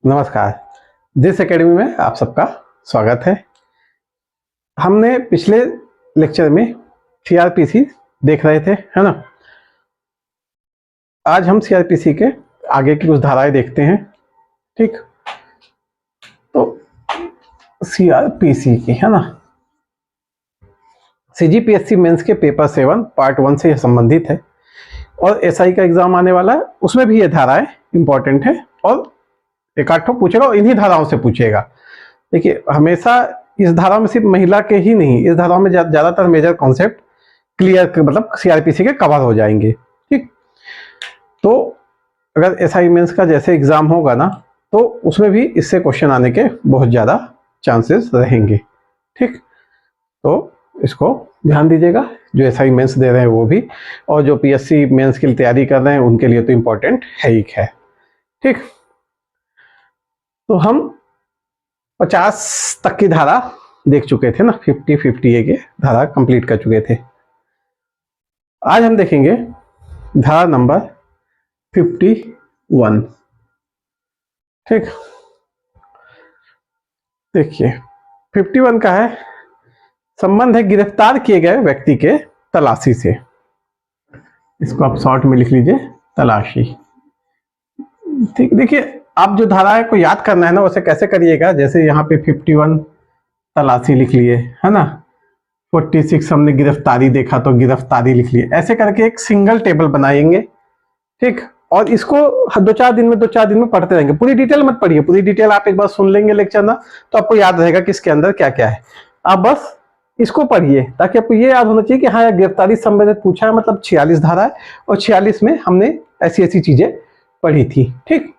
नमस्कार। This academy में आप सबका स्वागत है। हमने पिछले लेक्चर में सीआरपीसी देख रहे थे, है ना। आज हम सीआरपीसी के आगे की कुछ धाराएं देखते हैं। ठीक, तो सीआरपीसी की, है ना, सीजीपीएससी मेंस के पेपर 7 पार्ट 1 से यह संबंधित है और एसआई का एग्जाम आने वाला है, उसमें भी ये धाराएं इंपॉर्टेंट है और एक आध ठो पूछेगा और इन्हीं धाराओं से पूछेगा। देखिए, हमेशा इस धारा में सिर्फ महिला के ही नहीं, इस धारा में ज्यादातर मेजर कॉन्सेप्ट क्लियर मतलब सीआरपीसी के कवर हो जाएंगे। ठीक, तो अगर एसआई मेंस का जैसे एग्जाम होगा ना, तो उसमें भी इससे क्वेश्चन आने के बहुत ज्यादा चांसेस रहेंगे। ठीक, तो इसको ध्यान दीजिएगा, जो एसआई मेंस दे रहे हैं वो भी, और जो पीएससी मेंस की तैयारी कर रहे हैं उनके लिए तो इम्पोर्टेंट है ही है। ठीक, तो हम 50 तक की धारा देख चुके थे ना, 50 के धारा कंप्लीट कर चुके थे। आज हम देखेंगे धारा नंबर 51। ठीक, देखिए 51 का है, संबंध है गिरफ्तार किए गए व्यक्ति के तलाशी से। इसको आप शॉर्ट में लिख लीजिए, तलाशी। ठीक, देखिए आप जो धारा को याद करना है ना, उसे कैसे करिएगा, जैसे यहाँ पे 51 तलाशी लिख लिए, है ना, 46 हमने गिरफ्तारी देखा तो गिरफ्तारी लिख लिए, ऐसे करके एक सिंगल टेबल बनाएंगे। ठीक, और इसको 2-4 दिन में पढ़ते रहेंगे। पूरी डिटेल मत पढ़िए, पूरी डिटेल आप एक बार सुन लेंगे लेक्चर ना, तो आपको याद रहेगा कि इसके अंदर क्या क्या है। आप बस इसको पढ़िए ताकि आपको ये याद होना चाहिए कि हाँ, गिरफ्तारी संबंधित पूछा है, मतलब 46 धारा है और 46 में हमने ऐसी ऐसी चीजें पढ़ी थी। ठीक,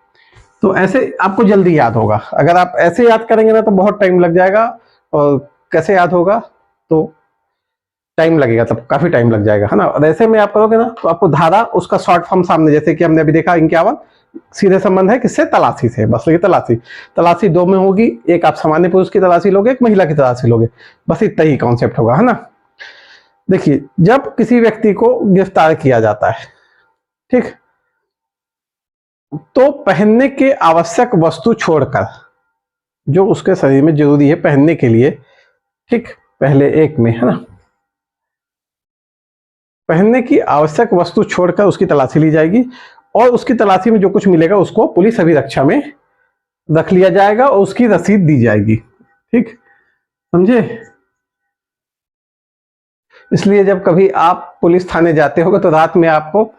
तो ऐसे आपको जल्दी याद होगा। अगर आप ऐसे याद करेंगे ना तो बहुत टाइम लग जाएगा, और कैसे याद होगा तो टाइम लगेगा, तब काफी टाइम लग जाएगा, है ना। और ऐसे में आप करोगे ना तो आपको धारा उसका शॉर्ट फॉर्म सामने, जैसे कि हमने अभी देखा 51 सीधे संबंध है किससे, तलाशी से। बस ये तलाशी 2 में होगी, एक आप सामान्य पुरुष की तलाशी लोगे, एक महिला की तलाशी लोगे, बस इतना ही कॉन्सेप्ट होगा, है ना। देखिए, जब किसी व्यक्ति को गिरफ्तार किया जाता है, ठीक, तो पहनने के आवश्यक वस्तु छोड़कर जो उसके शरीर में जरूरी है पहनने के लिए, ठीक, पहले एक में, है ना, पहनने की आवश्यक वस्तु छोड़कर उसकी तलाशी ली जाएगी और उसकी तलाशी में जो कुछ मिलेगा उसको पुलिस अभिरक्षा में रख लिया जाएगा और उसकी रसीद दी जाएगी। ठीक, समझे। इसलिए जब कभी आप पुलिस थाने जाते होगे तो रात में आपको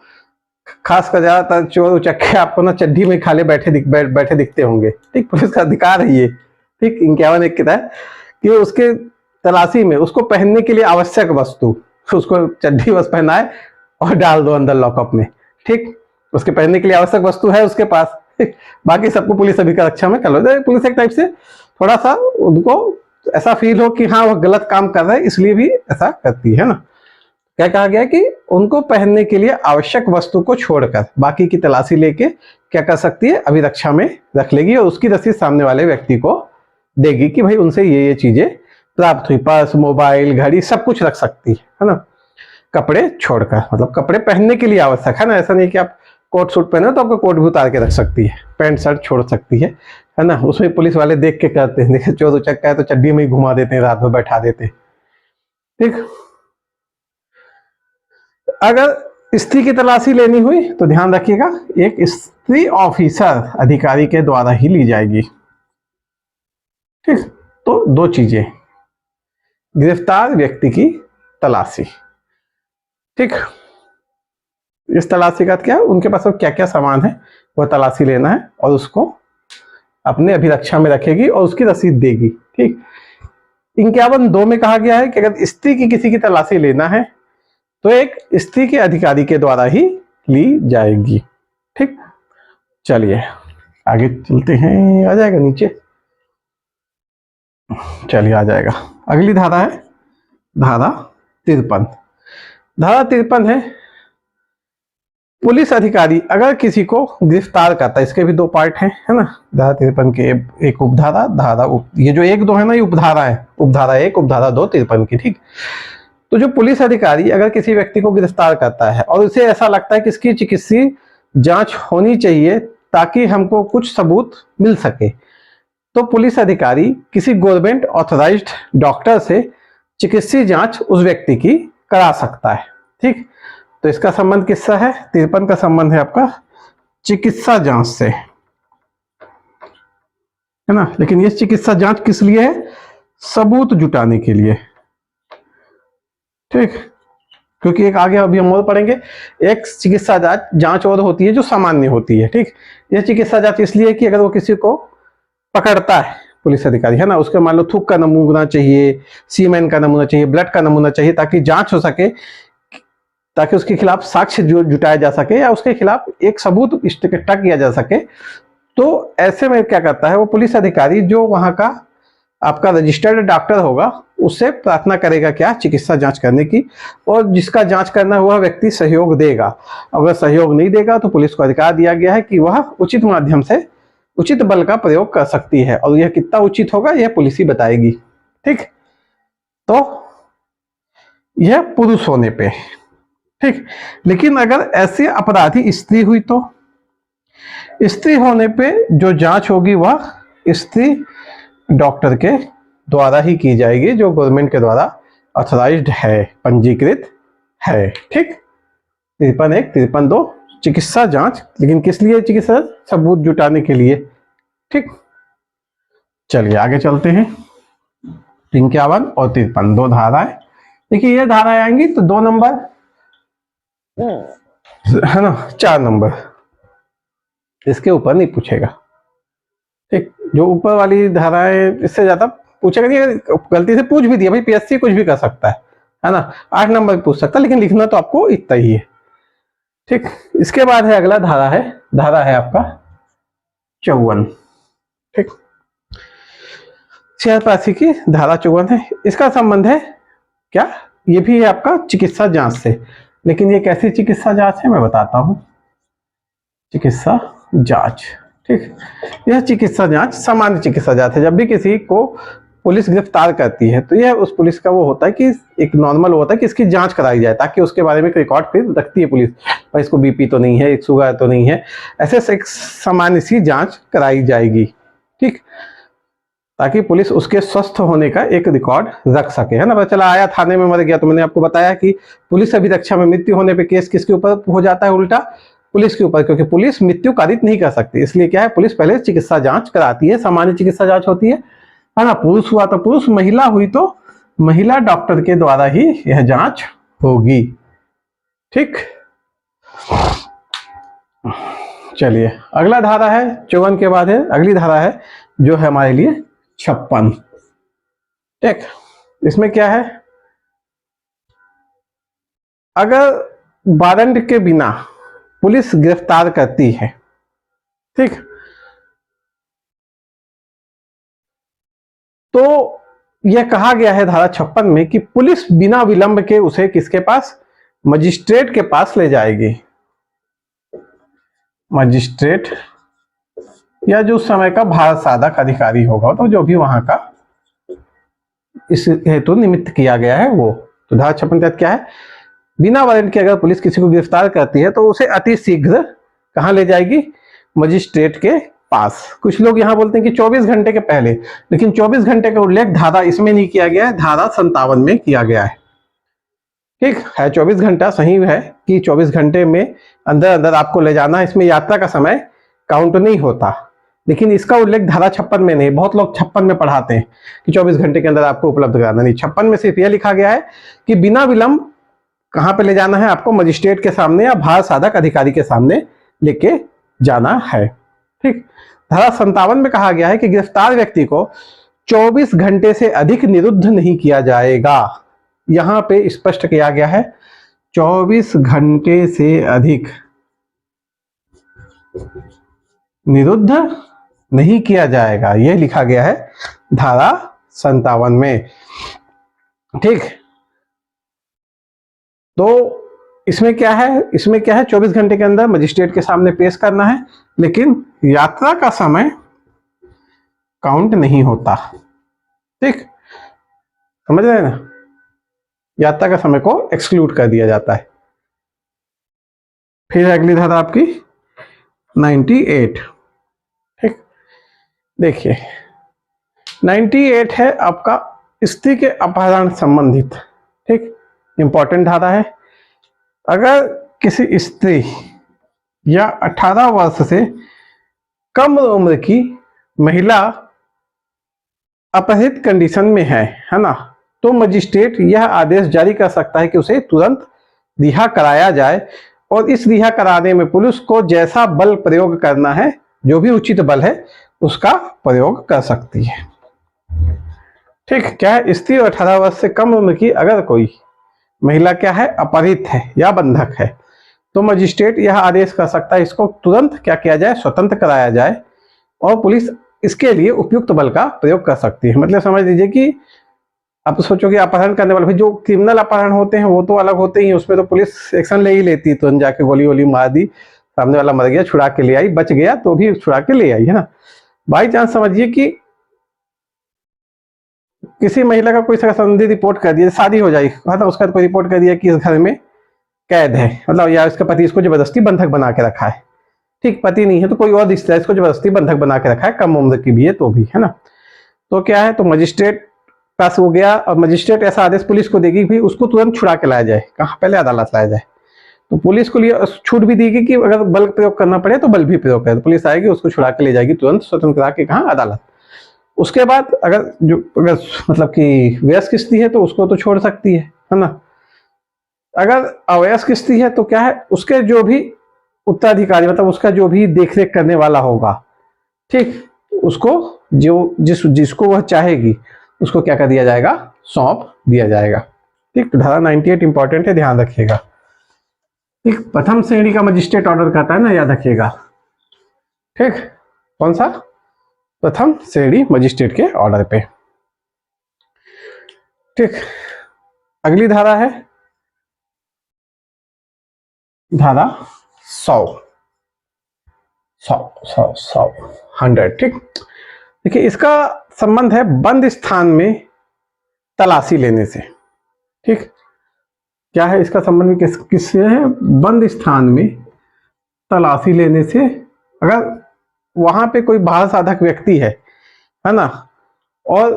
खासकर ज्यादातर चोर उचक्के आपको ना चड्डी में खाले बैठे दिखते होंगे। ठीक, पुलिस का अधिकार है ये। ठीक, 51 एक कहता है कि उसके तलाशी में उसको पहनने के लिए आवश्यक वस्तु, उसको चड्डी बस पहनाए और डाल दो अंदर लॉकअप में। ठीक, उसके पहनने के लिए आवश्यक वस्तु है उसके पास, बाकी सबको पुलिस अभिरक्षा में कर लो। पुलिस एक टाइप से थोड़ा सा उनको ऐसा फील हो कि हाँ वो गलत काम कर रहे हैं, इसलिए भी ऐसा करती है ना। क्या कहा गया कि उनको पहनने के लिए आवश्यक वस्तु को छोड़कर बाकी की तलाशी लेके क्या कर सकती है, अभिरक्षा में रख लेगी और उसकी रसीद सामने वाले व्यक्ति को देगी कि भाई उनसे ये चीजें प्राप्त हुई। पर्स, मोबाइल, घड़ी सब कुछ रख सकती है ना, कपड़े छोड़कर, मतलब कपड़े पहनने के लिए आवश्यक है ना। ऐसा नहीं कि आप कोट सूट पहने तो आपका कोट भी उतार के रख सकती है, पैंट शर्ट छोड़ सकती है ना। उसमें पुलिस वाले देख के करते हैं, देखे चोर उचक्का है तो चड्डी में ही घुमा देते हैं, रात में बैठा देते हैं। ठीक, अगर स्त्री की तलाशी लेनी हुई तो ध्यान रखिएगा, एक स्त्री ऑफिसर अधिकारी के द्वारा ही ली जाएगी। ठीक, तो 2 चीजें, गिरफ्तार व्यक्ति की तलाशी। ठीक, इस तलाशी का क्या है, उनके पास क्या क्या सामान है वह तलाशी लेना है और उसको अपने अभिरक्षा में रखेगी और उसकी रसीद देगी। ठीक, 51(2) में कहा गया है कि अगर स्त्री की किसी की तलाशी लेना है तो एक स्त्री के अधिकारी के द्वारा ही ली जाएगी। ठीक, चलिए आगे चलते हैं। आ जाएगा नीचे, चलिए आ जाएगा। अगली धारा है धारा 53। धारा 53 है, पुलिस अधिकारी अगर किसी को गिरफ्तार करता है, इसके भी 2 पार्ट हैं, है ना। धारा 53 के एक उपधारा, ये जो 1-2 है ना, ये उपधारा है, उपधारा 1, उपधारा 2 53 की। ठीक, तो जो पुलिस अधिकारी अगर किसी व्यक्ति को गिरफ्तार करता है और उसे ऐसा लगता है कि इसकी चिकित्सीय जांच होनी चाहिए ताकि हमको कुछ सबूत मिल सके, तो पुलिस अधिकारी किसी गवर्नमेंट ऑथराइज्ड डॉक्टर से चिकित्सीय जांच उस व्यक्ति की करा सकता है। ठीक, तो इसका संबंध किससे है? 53 का संबंध है आपका चिकित्सा जांच से, है ना। लेकिन ये चिकित्सा जांच किस लिए है? सबूत जुटाने के लिए। ठीक, क्योंकि एक आगे अभी हम और पढ़ेंगे, एक चिकित्सा जांच और होती है जो सामान्य होती है। ठीक, यह चिकित्सा जांच इसलिए कि अगर वो किसी को पकड़ता है पुलिस अधिकारी, है ना, उसके मान लो थूक का नमूना चाहिए, सीमेन का नमूना चाहिए, ब्लड का नमूना चाहिए, ताकि जांच हो सके, ताकि उसके खिलाफ साक्ष्य जुटाया जा सके या उसके खिलाफ एक सबूत इकट्ठा किया जा सके। तो ऐसे में क्या करता है वो पुलिस अधिकारी, जो वहां का आपका रजिस्टर्ड डॉक्टर होगा, उससे प्रार्थना करेगा क्या? चिकित्सा जांच करने की, और जिसका जांच करना है वह व्यक्ति सहयोग देगा। अगर सहयोग नहीं देगा तो पुलिस को अधिकार दिया गया है कि वह उचित माध्यम से उचित बल का प्रयोग कर सकती है, और यह कितना उचित होगा यह पुलिस ही बताएगी। ठीक, तो यह पुरुष होने पे। ठीक, लेकिन अगर ऐसे अपराधी स्त्री हुई तो स्त्री होने पे जो जांच होगी वह स्त्री डॉक्टर के द्वारा ही की जाएगी, जो गवर्नमेंट के द्वारा ऑथराइज्ड है, पंजीकृत है। ठीक, 53(1), 53(2) चिकित्सा जांच, लेकिन किस लिए चिकित्सा? सबूत जुटाने के लिए। ठीक, चलिए आगे चलते हैं। 51 और 53 दो धाराएं। देखिए ये धाराएं आएंगी तो 2 नंबर, है ना, 4 नंबर, इसके ऊपर नहीं पूछेगा। ठीक, जो ऊपर वाली धाराएं इससे ज्यादा पूछेगा नहीं। अगर गलती से पूछ भी दिया, भाई पीएससी कुछ भी कर सकता है ना, 8 नंबर पूछ सकता है, लेकिन लिखना तो आपको इतना ही है। ठीक, इसके बाद है अगला धारा है आपका 54। ठीक, सीआरपीसी की धारा 54 है। इसका संबंध है क्या? ये भी है आपका चिकित्सा जांच से, लेकिन ये कैसी चिकित्सा जांच है मैं बताता हूं। चिकित्सा जांच, ठीक, यह चिकित्सा जांच सामान्य चिकित्सा जांच है। जब भी किसी को पुलिस गिरफ्तार करती है तो यह उस पुलिस का वो होता है कि एक नॉर्मल होता है कि इसकी जांच कराई जाए, ताकि उसके बारे में एक रिकॉर्ड फिर रखती है पुलिस, भाई इसको बीपी तो नहीं है, एक शुगर तो नहीं है, ऐसे एक सामान्य सी जांच कराई जाएगी। ठीक, ताकि पुलिस उसके स्वस्थ होने का एक रिकॉर्ड रख सके, है ना। पता चला आया थाने में मर गया, तो मैंने आपको बताया कि पुलिस अभिरक्षा में मृत्यु होने पे केस किसके ऊपर हो जाता है? उल्टा पुलिस के ऊपर, क्योंकि पुलिस मृत्यु कारित नहीं कर सकती। इसलिए क्या है, पुलिस पहले चिकित्सा जांच कराती है, सामान्य चिकित्सा जांच होती है ना। पुरुष हुआ तो पुरुष, महिला हुई तो महिला डॉक्टर के द्वारा ही यह जांच होगी। ठीक, चलिए अगला धारा है 54 के बाद है अगली धारा है जो है हमारे लिए 56। ठीक, इसमें क्या है? अगर वारंट के बिना पुलिस गिरफ्तार करती है, ठीक, तो यह कहा गया है धारा 56 में कि पुलिस बिना विलंब के उसे किसके पास? मजिस्ट्रेट के पास ले जाएगी। मजिस्ट्रेट या जो उस समय का भारत साधक अधिकारी होगा, तो जो भी वहां का इस हेतु निमित्त किया गया है वो। तो धारा 56 तहत क्या है? बिना वारंट के अगर पुलिस किसी को गिरफ्तार करती है तो उसे अति शीघ्र कहां ले जाएगी? मजिस्ट्रेट के पास। कुछ लोग यहां बोलते हैं कि 24 घंटे के पहले, लेकिन 24 घंटे का उल्लेख धारा इसमें नहीं किया गया है, धारा 57 में किया गया है। ठीक है, 24 घंटा सही है कि 24 घंटे में अंदर अंदर आपको ले जाना, इसमें यात्रा का समय काउंट नहीं होता, लेकिन इसका उल्लेख धारा 56 में नहीं। बहुत लोग 56 में पढ़ाते हैं कि 24 घंटे के अंदर आपको उपलब्ध कराना, नहीं, 56 में सिर्फ यह लिखा गया है कि बिना विलंब कहां पे ले जाना है आपको? मजिस्ट्रेट के सामने या भारत साधक अधिकारी के सामने लेके जाना है। ठीक, धारा 57 में कहा गया है कि गिरफ्तार व्यक्ति को 24 घंटे से अधिक निरुद्ध नहीं किया जाएगा। यहां पे स्पष्ट किया गया है 24 घंटे से अधिक निरुद्ध नहीं किया जाएगा, यह लिखा गया है धारा 57 में। ठीक, तो इसमें क्या है? इसमें क्या है? 24 घंटे के अंदर मजिस्ट्रेट के सामने पेश करना है, लेकिन यात्रा का समय काउंट नहीं होता। ठीक, समझ रहे हैं ना? यात्रा का समय को एक्सक्लूड कर दिया जाता है। फिर अगली धारा आपकी 98। ठीक, देखिए 98 है आपका स्त्री के अपहरण संबंधित। ठीक, इंपॉर्टेंट धारा है। अगर किसी स्त्री या 18 वर्ष से कम उम्र की महिला अपहृत कंडीशन में है ना, तो मजिस्ट्रेट यह आदेश जारी कर सकता है कि उसे तुरंत रिहा कराया जाए, और इस रिहा कराने में पुलिस को जैसा बल प्रयोग करना है, जो भी उचित बल है उसका प्रयोग कर सकती है। ठीक, क्या है, स्त्री और 18 वर्ष से कम उम्र की अगर कोई महिला क्या है, अपहृत है या बंधक है, तो मजिस्ट्रेट यह आदेश कर सकता है इसको तुरंत क्या किया जाए, स्वतंत्र कराया जाए, और पुलिस इसके लिए उपयुक्त बल का प्रयोग कर सकती है। मतलब समझ लीजिए कि आप सोचोगे अपहरण करने वाले, जो क्रिमिनल अपहरण होते हैं वो तो अलग होते ही, उसमें तो पुलिस एक्शन ले ही लेती है, तुरंत जाके गोली वोली मार दी, सामने वाला मर गया, छुड़ा के ले आई, बच गया तो भी छुड़ा के ले आई, है ना। बाई चांस समझिए कि किसी महिला का कोई संबंधी रिपोर्ट कर दिया, शादी हो जाए, मतलब उसका कोई रिपोर्ट कर दिया कि इस घर में कैद है, मतलब या इसका पति इसको जबरदस्ती बंधक बना के रखा है। ठीक, पति नहीं है तो कोई और रिश्ता है, इसको जबरदस्ती बंधक बना के रखा है, कम उम्र की भी है तो भी, है ना। तो क्या है, तो मजिस्ट्रेट पास हो गया, और मजिस्ट्रेट ऐसा आदेश पुलिस को देगी भी उसको तुरंत छुड़ा के लाया जाए, कहाँ, पहले अदालत लाया जाए। तो पुलिस को लिए छूट भी देगी कि अगर बल प्रयोग करना पड़े तो बल भी प्रयोग करे, तो पुलिस आएगी उसको छुड़ा के ले जाएगी तुरंत, स्वतंत्र करा के, कहाँ, अदालत। उसके बाद अगर मतलब कि वयस्क स्त्री है तो उसको तो छोड़ सकती है ना। अगर अवयस्क स्त्री है तो क्या है, उसके जो भी उत्तराधिकारी, मतलब उसका जो भी देखरेख करने वाला होगा, ठीक, उसको जो जिसको वह चाहेगी उसको क्या कर दिया जाएगा, सौंप दिया जाएगा। ठीक, तो धारा 98 इंपॉर्टेंट है, ध्यान रखिएगा। ठीक, प्रथम श्रेणी का मजिस्ट्रेट ऑर्डर करता है ना, याद रखिएगा। ठीक, कौन सा, प्रथम श्रेणी मजिस्ट्रेट के ऑर्डर पे। ठीक, अगली धारा है धारा 100। ठीक, देखिए इसका संबंध है बंद स्थान में तलाशी लेने से। ठीक, क्या है इसका संबंध किससे है, बंद स्थान में तलाशी लेने से। अगर वहां पे कोई बाहर साधक व्यक्ति है ना, और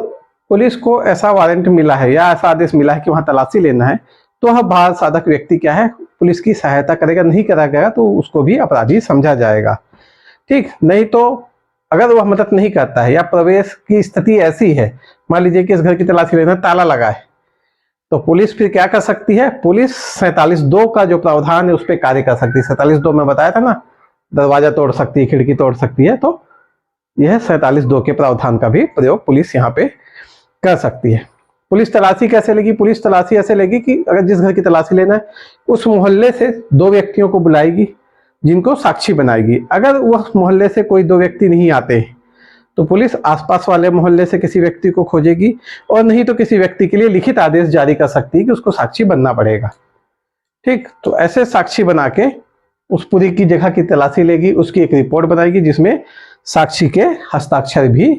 पुलिस को ऐसा वारंट मिला है या ऐसा आदेश मिला है कि वहां तलाशी लेना है, तो वह बाहर साधक व्यक्ति क्या है, पुलिस की सहायता करेगा, नहीं करेगा तो उसको भी अपराधी समझा जाएगा। ठीक, नहीं तो अगर वह मदद नहीं करता है या प्रवेश की स्थिति ऐसी है, मान लीजिए कि इस घर की तलाशी लेना, ताला लगा है, तो पुलिस फिर क्या कर सकती है, पुलिस 47(2) का जो प्रावधान है उस पर कार्य कर सकती है। 47(2) में बताया था ना, दरवाजा तोड़ सकती है, खिड़की तोड़ सकती है, तो यह 47(2) के प्रावधान का भी प्रयोग पुलिस यहाँ पे कर सकती है। पुलिस तलाशी कैसे लेगी, पुलिस तलाशी ऐसे लेगी कि अगर जिस घर की तलाशी लेना है उस मोहल्ले से 2 व्यक्तियों को बुलाएगी जिनको साक्षी बनाएगी। अगर वह मोहल्ले से कोई 2 व्यक्ति नहीं आते तो पुलिस आसपास वाले मोहल्ले से किसी व्यक्ति को खोजेगी, और नहीं तो किसी व्यक्ति के लिए लिखित आदेश जारी कर सकती है कि उसको साक्षी बनना पड़ेगा। ठीक, तो ऐसे साक्षी बना के उस पूरी की जगह की तलाशी लेगी, उसकी एक रिपोर्ट बनाएगी जिसमें साक्षी के हस्ताक्षर भी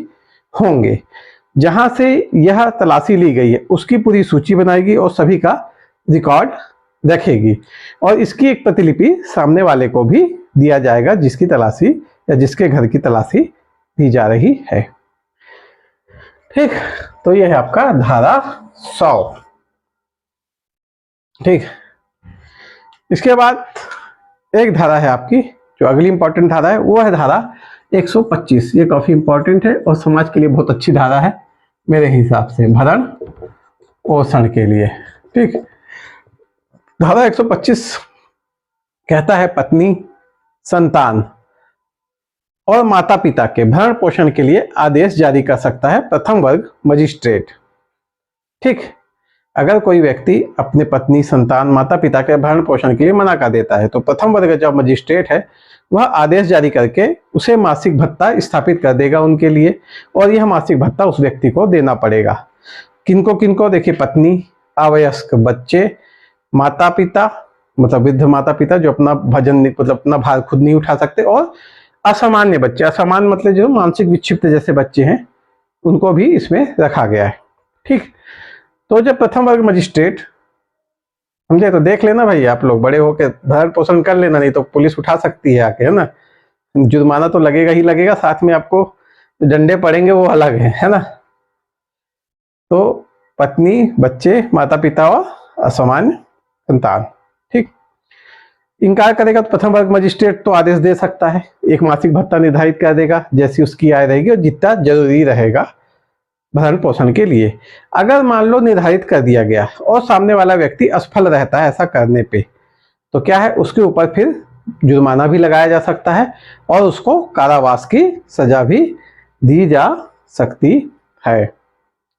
होंगे। जहां से यह तलाशी ली गई है उसकी पूरी सूची बनाएगी और सभी का रिकॉर्ड रखेगी, और इसकी एक प्रतिलिपि सामने वाले को भी दिया जाएगा जिसकी तलाशी या जिसके घर की तलाशी दी जा रही है। ठीक, तो यह है आपका धारा 100। ठीक, इसके बाद एक धारा है आपकी, जो अगली इंपॉर्टेंट धारा है वो है धारा 125। ये काफी इंपॉर्टेंट है और समाज के लिए बहुत अच्छी धारा है मेरे हिसाब से, भरण पोषण के लिए। ठीक, धारा 125 कहता है पत्नी, संतान और माता पिता के भरण पोषण के लिए आदेश जारी कर सकता है प्रथम वर्ग मजिस्ट्रेट। ठीक, अगर कोई व्यक्ति अपने पत्नी, संतान, माता पिता के भरण पोषण के लिए मना कर देता है तो प्रथम वर्ग जो मजिस्ट्रेट है वह आदेश जारी करके उसे मासिक भत्ता स्थापित कर देगा उनके लिए, और यह मासिक भत्ता उस व्यक्ति को देना पड़ेगा। किनको किनको, देखिए पत्नी, अवयस्क बच्चे, माता पिता मतलब वृद्ध माता पिता जो अपना भजन मतलब अपना भार खुद नहीं उठा सकते, और असामान्य बच्चे, असामान्य मतलब जो मानसिक विक्षिप्त जैसे बच्चे हैं, उनको भी इसमें रखा गया है। ठीक, तो जब प्रथम वर्ग मजिस्ट्रेट, समझे, तो देख लेना भाई, आप लोग बड़े होकर भरण पोषण कर लेना, नहीं तो पुलिस उठा सकती है आके, है ना। जुर्माना तो लगेगा ही लगेगा, साथ में आपको डंडे पड़ेंगे वो अलग है ना। तो पत्नी, बच्चे, माता पिता और असामान्य संतान, ठीक। इनकार करेगा तो प्रथम वर्ग मजिस्ट्रेट तो आदेश दे सकता है, एक मासिक भत्ता निर्धारित कर देगा जैसी उसकी आय रहेगी और जितना जरूरी रहेगा भरण पोषण के लिए। अगर मान लो निर्धारित कर दिया गया और सामने वाला व्यक्ति असफल रहता है ऐसा करने पे, तो क्या है, उसके ऊपर फिर जुर्माना भी लगाया जा सकता है और उसको कारावास की सजा भी दी जा सकती है,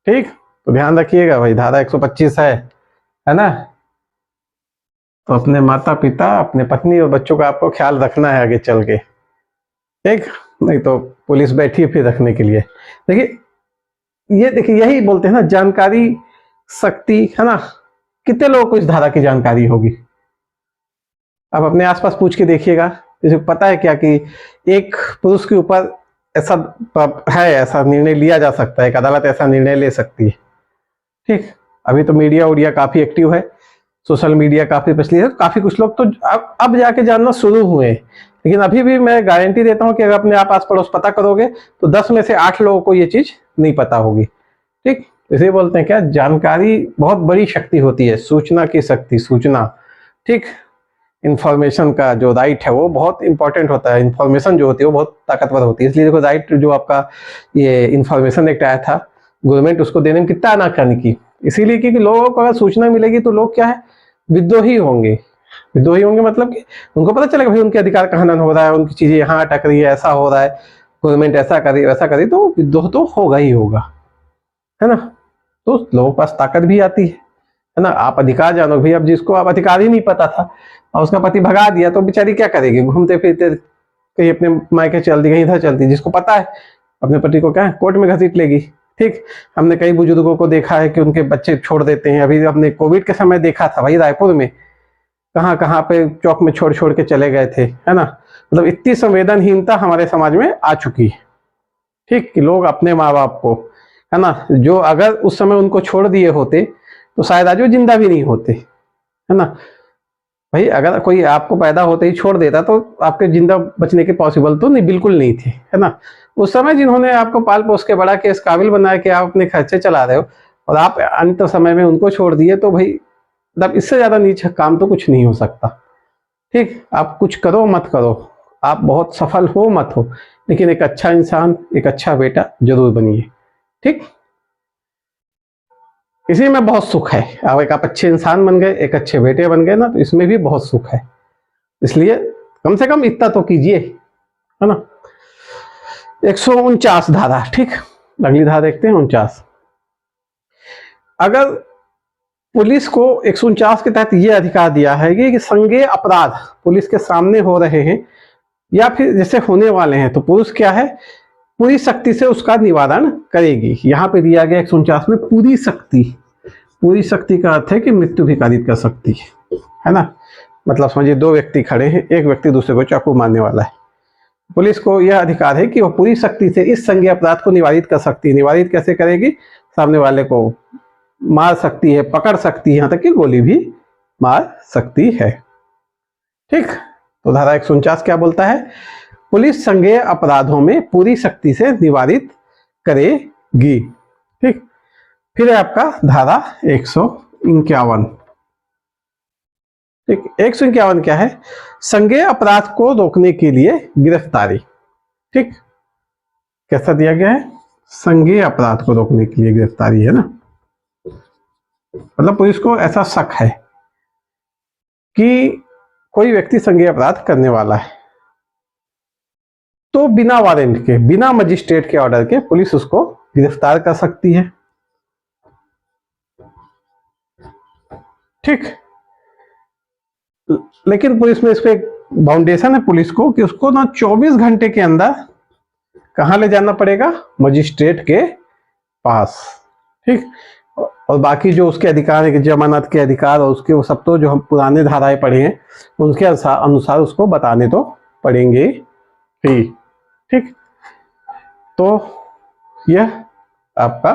ठीक। तो ध्यान रखिएगा भाई, धारा 125 है ना। तो अपने माता पिता, अपने पत्नी और बच्चों का आपको ख्याल रखना है आगे चल के, ठीक। नहीं तो पुलिस बैठी है फिर रखने के लिए। देखिए यही बोलते हैं ना, जानकारी शक्ति, है ना। कितने लोगों को इस धारा की जानकारी होगी? आप अपने आसपास पूछ के देखिएगा, जैसे पता है क्या कि एक पुरुष के ऊपर ऐसा है, ऐसा निर्णय लिया जा सकता है, एक अदालत ऐसा निर्णय ले सकती है, ठीक। अभी तो मीडिया उडिया काफी एक्टिव है, सोशल मीडिया काफी प्रचलित है, काफी कुछ लोग तो अब जाके जानना शुरू हुए। लेकिन अभी भी मैं गारंटी देता हूं कि अगर अपने आप आस पड़ोस पता करोगे तो 10 में से 8 लोगों को ये चीज नहीं पता होगी, ठीक। इसे बोलते हैं क्या, जानकारी बहुत बड़ी शक्ति होती है, सूचना की शक्ति, सूचना, ठीक। इंफॉर्मेशन का जो राइट है वो बहुत इंपॉर्टेंट होता है, इंफॉर्मेशन जो होती है वो बहुत ताकतवर होती है। इसलिए देखो राइट जो आपका ये इंफॉर्मेशन एक्ट आया था, गवर्नमेंट उसको देने में कितना आनाकानी की, इसीलिए क्योंकि लोगों को अगर सूचना मिलेगी तो लोग क्या है, विद्रोही होंगे। विद्रोही होंगे मतलब कि उनको पता चलेगा भाई उनके अधिकार का हनन हो रहा है, उनकी चीजें यहाँ अटक रही है, ऐसा हो रहा है, गवर्नमेंट ऐसा कर रही है वैसा कर रही है, तो विद्रोह तो होगा ही होगा, है ना। तो लोगों के पास ताकत भी आती है ना। आप अधिकार जानो भाई, अब जिसको आप अधिकार ही नहीं पता था और उसका पति भगा दिया तो बेचारी क्या करेगी, घूमते फिरते कहीं अपने मायके चल दी, कहीं इधर चलती। जिसको पता है अपने पति को क्या है, कोर्ट में घसीट लेगी, ठीक। हमने कई बुजुर्गों को देखा है कि उनके बच्चे छोड़ देते हैं। अभी हमने कोविड के समय देखा था भाई, रायपुर में कहाँ कहाँ पे चौक में छोड़ छोड़ के चले गए थे, है ना। मतलब इतनी संवेदनहीनता हमारे समाज में आ चुकी है, ठीक, कि लोग अपने माँ बाप को, है ना, जो अगर उस समय उनको छोड़ दिए होते तो शायद आज वो जिंदा भी नहीं होते, है ना। भाई अगर कोई आपको पैदा होते ही छोड़ देता तो आपके जिंदा बचने के पॉसिबल तो नहीं, बिल्कुल नहीं थे, है ना। उस समय जिन्होंने आपको पाल पोस के बड़ा के इस काबिल बनाया कि आप अपने खर्चे चला रहे हो और आप अंत समय में उनको छोड़ दिए, तो भाई मतलब इससे ज्यादा नीच काम तो कुछ नहीं हो सकता, ठीक। आप कुछ करो मत करो, आप बहुत सफल हो मत हो, लेकिन एक अच्छा इंसान, एक अच्छा बेटा जरूर बनिए, ठीक। इसी में बहुत सुख है। आप अच्छे इंसान बन गए, एक अच्छे बेटे बन गए ना, तो इसमें भी बहुत सुख है। इसलिए कम से कम इतना तो कीजिए, है ना। 149 धारा, ठीक। अगली धारा देखते हैं 49। अगर पुलिस को 149 के तहत यह अधिकार दिया है कि संज्ञेय अपराध पुलिस के सामने हो रहे हैं या फिर जैसे होने वाले हैं, तो पुलिस क्या है, पूरी शक्ति से उसका निवारण करेगी। यहाँ पे दिया गया 149 में पूरी शक्ति। पूरी शक्ति का अर्थ है कि मृत्यु भी कारित कर सकती है ना। मतलब समझिए दो व्यक्ति खड़े हैं, एक व्यक्ति दूसरे को चाकू मारने वाला है, पुलिस को यह अधिकार है कि वह पूरी शक्ति से इस संज्ञेय अपराध को निवारित कर सकती है। निवारित कैसे करेगी, सामने वाले को मार सकती है, पकड़ सकती है, यहाँ तक कि गोली भी मार सकती है, ठीक। तो धारा 149 क्या बोलता है, पुलिस संज्ञेय अपराधों में पूरी शक्ति से निवारित करेगी, ठीक। फिर है आपका धारा 151, ठीक। 151 क्या है, संज्ञेय अपराध को रोकने के लिए गिरफ्तारी, ठीक। कैसा दिया गया है, संज्ञेय अपराध को रोकने के लिए गिरफ्तारी, है ना। मतलब पुलिस को ऐसा शक है कि कोई व्यक्ति संज्ञेय अपराध करने वाला है, तो बिना वारंट के, बिना मजिस्ट्रेट के ऑर्डर के पुलिस उसको गिरफ्तार कर सकती है, ठीक। लेकिन पुलिस में इस पे एक बाउंडेशन है पुलिस को कि उसको ना 24 घंटे के अंदर कहां ले जाना पड़ेगा, मजिस्ट्रेट के पास, ठीक। और बाकी जो उसके अधिकार है, जमानत के अधिकार और उसके वो सब तो जो हम पुराने धाराएं पढ़े हैं उनके अनुसार उसको बताने तो पड़ेंगे ही, ठीक। तो यह आपका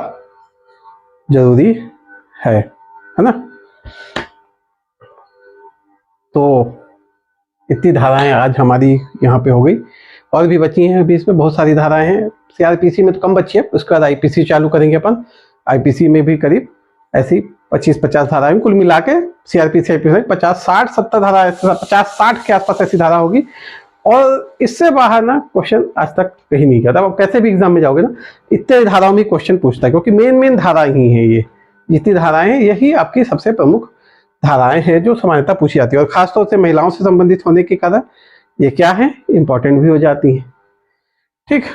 जरूरी है ना। तो इतनी धाराएं आज हमारी यहाँ पे हो गई और भी बची हैं अभी, इसमें बहुत सारी धाराएं हैं। सीआरपीसी में तो कम बची है, उसके बाद आईपीसी चालू करेंगे अपन। आईपीसी में भी करीब ऐसी 25-50 धाराएं कुल मिला के, सीआरपीसी आईपीसी 50-60-70 धारा, 50-60 के आसपास ऐसी धारा होगी। और इससे बाहर ना क्वेश्चन आज तक कहीं नहीं किया था। अब कैसे भी एग्जाम में जाओगे ना, इतने धाराओं में क्वेश्चन पूछता है, क्योंकि मेन धारा ही है ये, जितनी धाराएं हैं यही आपकी सबसे प्रमुख धाराएं हैं जो सामान्यतः पूछी जाती है। और खासतौर से महिलाओं से संबंधित होने के कारण ये क्या है, इंपॉर्टेंट भी हो जाती है। ठीक,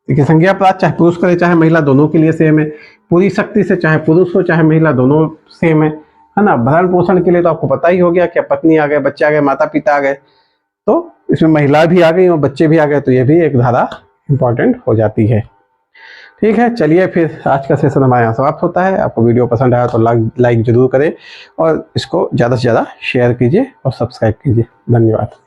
देखिए संज्ञा अपराध चाहे पुरुष करे चाहे महिला, दोनों के लिए सेम है। पूरी शक्ति से चाहे पुरुष हो चाहे महिला, दोनों सेम है ना। भरण पोषण के लिए तो आपको पता ही हो गया कि पत्नी आ गए, बच्चे आ गए, माता पिता आ गए, तो इसमें महिला भी आ गई और बच्चे भी आ गए, तो ये भी एक धारा इंपॉर्टेंट हो जाती है। ठीक है, चलिए फिर आज का सेशन हमारे यहाँ समाप्त होता है। आपको वीडियो पसंद आया तो लाइक जरूर करें और इसको ज़्यादा से ज़्यादा शेयर कीजिए और सब्सक्राइब कीजिए। धन्यवाद।